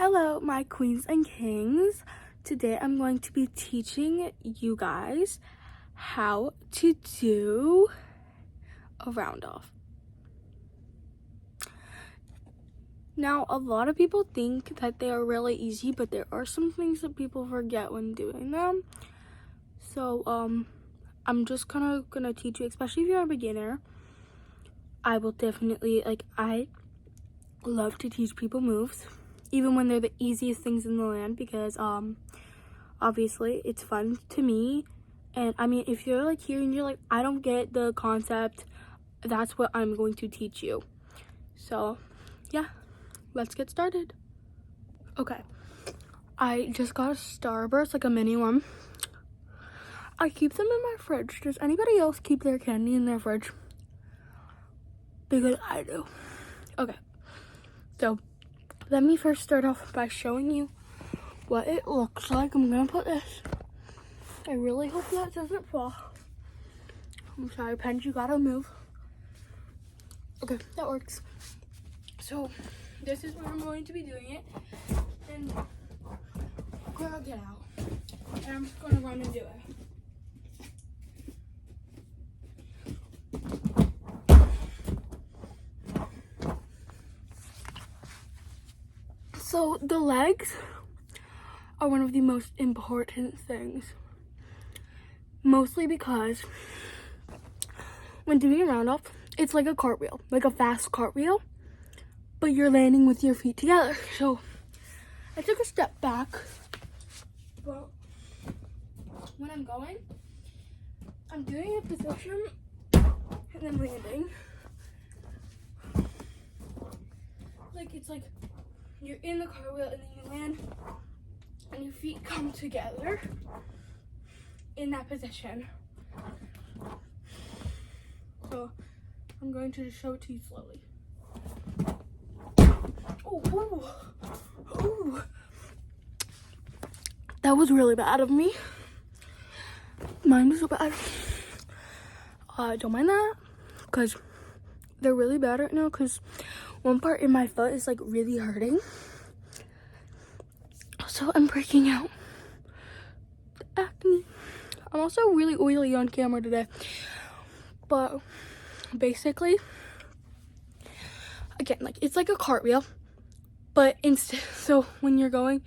Hello, my queens and kings. Today I'm going to be teaching you guys how to do a round off. Now, a lot of people think that they are really easy, but there are some things that people forget when doing them. So, I'm just kind of gonna teach you, especially if you're a beginner. I will definitely, I love to teach people moves, even when they're the easiest things in the land, because obviously it's fun to me. And I mean, if you're like here and you're like, I don't get the concept, that's what I'm going to teach you. So yeah, let's get started. Okay, I just got a Starburst, like a mini one. I keep them in my fridge. Does anybody else keep their candy in their fridge? Because I do. Okay, so let me first start off by showing you what it looks like. I'm gonna put this. I really hope that doesn't fall. I'm sorry, pens, you gotta move. Okay, that works. So this is where I'm going to be doing it. And girl, get out. And I'm just gonna run and do it. So the legs are one of the most important things. Mostly because when doing a round off, it's like a cartwheel, like a fast cartwheel, but you're landing with your feet together. So I took a step back, but when I'm going, I'm doing a position and then landing. Like it's like you're in the cartwheel and then you land and your feet come together in that position. So I'm going to just show it to you slowly. Oh, that was really bad of me. Mine was so bad. Don't mind that, because they're really bad right now, because one part in my foot is like really hurting. So I'm breaking out the acne. I'm also really oily on camera today. But basically, again, like it's like a cartwheel, but instead, so when you're going,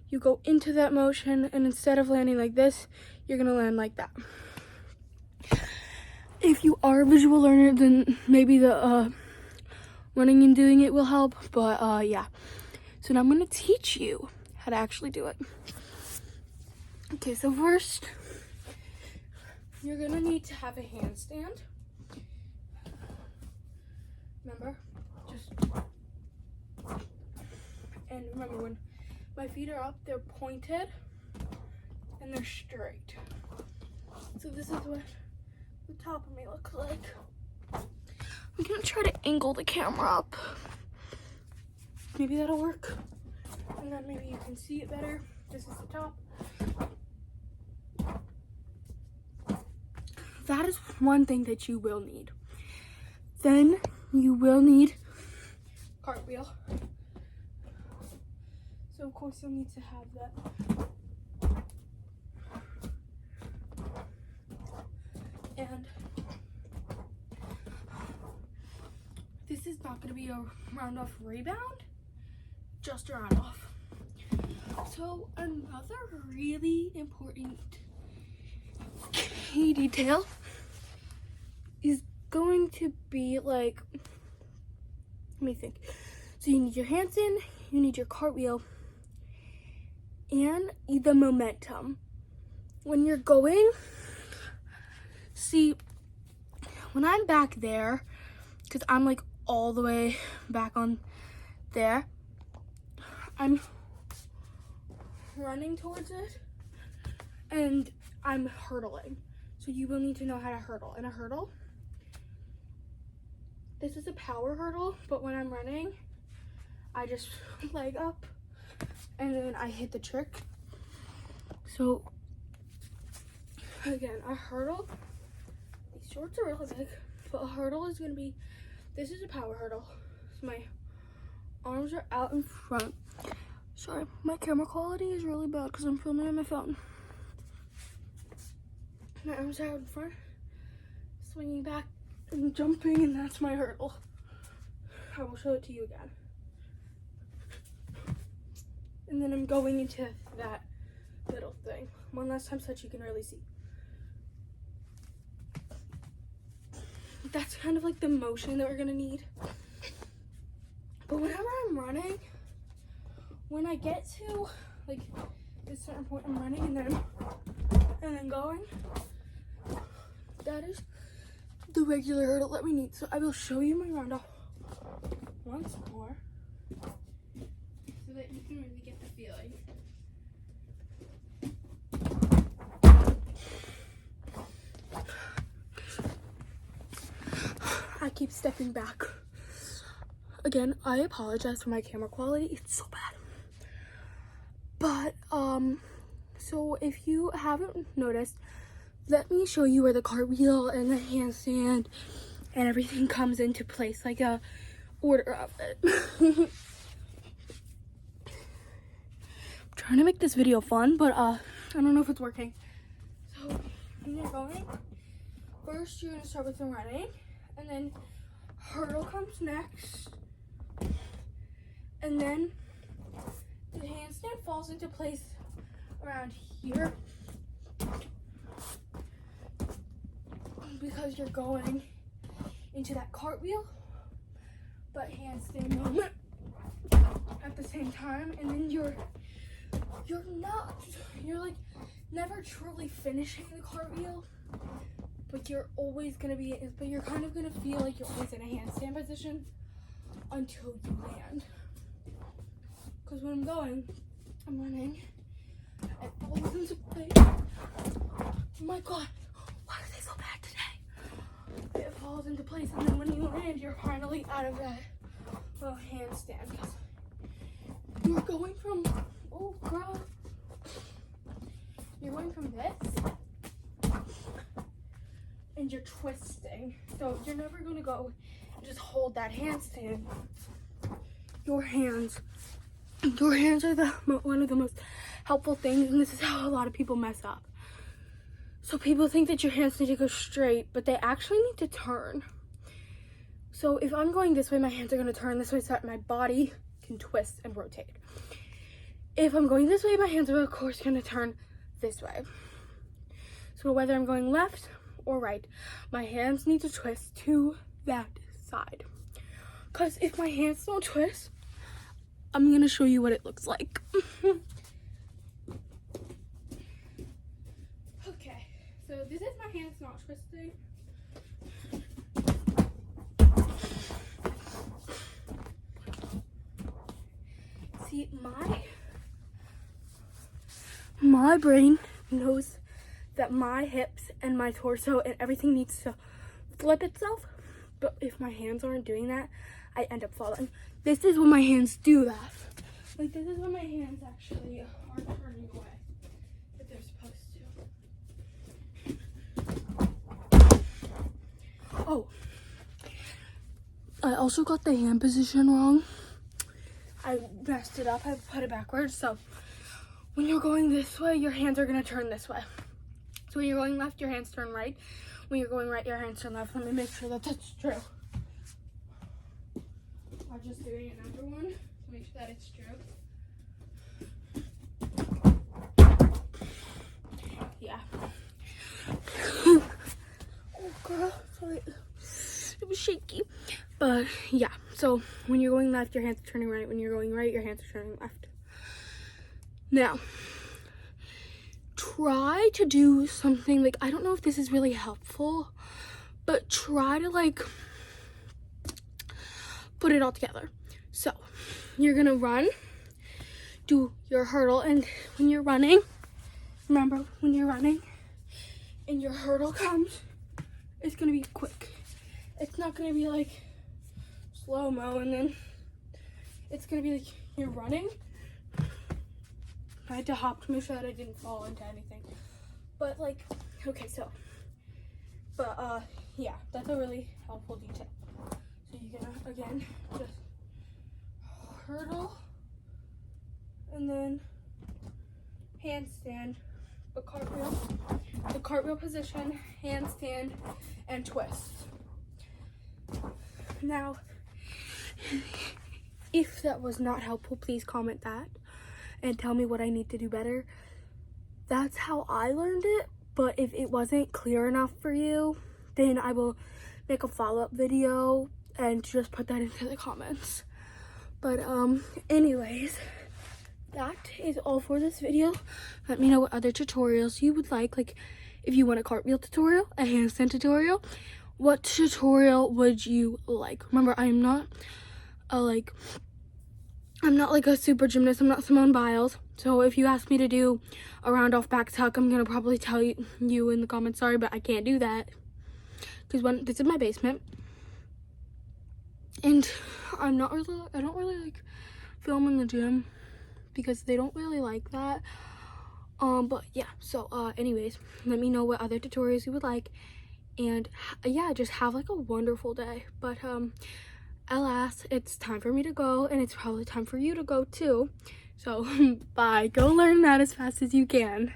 you go into that motion, and instead of landing like this, you're gonna land like that. If you are a visual learner, then maybe the running and doing it will help, but yeah. So now I'm gonna teach you how to actually do it. Okay, so first, you're gonna need to have a handstand. Remember, and remember, when my feet are up, they're pointed and they're straight. So this is what the top of me looks like. I'm gonna try to angle the camera up. Maybe that'll work. And then maybe you can see it better. This is the top. That is one thing that you will need. Then you will need cartwheel. So of course you'll need to have that. And this is not going to be a round off rebound, just a round off. So another really important key detail is going to be like, let me think. So you need your hands in, you need your cartwheel, and the momentum. When you're going, see, when I'm back there, because I'm like all the way back on there, I'm running towards it and I'm hurdling. So you will need to know how to hurdle. And a hurdle, this is a power hurdle, but when I'm running, I just leg up and then I hit the trick. So again, a hurdle, these shorts are really big, but a hurdle is gonna be, this is a power hurdle. So my arms are out in front. Sorry, my camera quality is really bad because I'm filming on my phone. My arms are out in front, swinging back and jumping, and that's my hurdle. I will show it to you again. And then I'm going into that little thing. One last time so that you can really see. That's kind of like the motion that we're gonna need. But whenever I'm running, when I get to like this certain point, I'm running and then going, that is the regular hurdle that we need. So I will show you my round off once more so that you can really get the feeling. I keep stepping back. Again, I apologize for my camera quality. It's so bad. But, so if you haven't noticed, let me show you where the cartwheel and the handstand and everything comes into place, like a order of it. I'm trying to make this video fun, but I don't know if it's working. So when you're going, first you're gonna start with the running, and then hurdle comes next, and then the handstand falls into place around here because you're going into that cartwheel but handstand moment at the same time, and then you're like never truly finishing the cartwheel, but you're always gonna be, but you're kind of gonna feel like you're always in a handstand position until you land. Because when I'm running, it falls into place. Oh my god, why are they so bad today? It falls into place, and then when you land, you're finally out of that little handstand. Because you're going from, oh girl, you're going from this, and you're twisting. So you're never gonna go and just hold that handstand. Your hands are one of the most helpful things, and this is how a lot of people mess up. So people think that your hands need to go straight, but they actually need to turn. So if I'm going this way, my hands are going to turn this way so that my body can twist and rotate. If I'm going this way, my hands are of course going to turn this way. So whether I'm going left or right, my hands need to twist to that side. Because if my hands don't twist, I'm gonna show you what it looks like. Okay, so this is my hands not twisting. See, my brain knows that my hips and my torso and everything needs to flip itself, but if my hands aren't doing that, I end up falling. This is when my hands do that. Like, this is when my hands actually are turning away, if they're supposed to. Oh, I also got the hand position wrong. I messed it up. I put it backwards. So when you're going this way, your hands are gonna turn this way. So when you're going left, your hands turn right. When you're going right, your hands turn left. Let me make sure that that's true. I'm just doing another one to make sure that it's true. Yeah. Oh girl, sorry. It was shaky. But yeah, so when you're going left, your hands are turning right. When you're going right, your hands are turning left. Now, try to do something, like, I don't know if this is really helpful, but try to like put it all together. So you're gonna run, do your hurdle, and when you're running, remember, when you're running and your hurdle comes, it's gonna be quick. It's not gonna be like slow-mo, and then it's gonna be like you're running. I had to hop to make sure that I didn't fall into anything. But like, okay, so, but yeah, that's a really helpful detail. So you're gonna, again, just hurdle, and then handstand, the cartwheel position, handstand, and twist. Now, if that was not helpful, please comment that and tell me what I need to do better. That's how I learned it, but if it wasn't clear enough for you, then I will make a follow-up video and just put that into the comments. But anyways, that is all for this video. Let me know what other tutorials you would like if you want a cartwheel tutorial, a handstand tutorial, what tutorial would you like? Remember, I'm not like a super gymnast. I'm not Simone Biles. So if you ask me to do a round off back tuck, I'm gonna probably tell you in the comments, sorry, but I can't do that. Because this is my basement. And I don't really like film in the gym because they don't really like that. But yeah, so anyways, let me know what other tutorials you would like, and yeah, just have like a wonderful day. But alas, it's time for me to go, and it's probably time for you to go too. So bye, go learn that as fast as you can.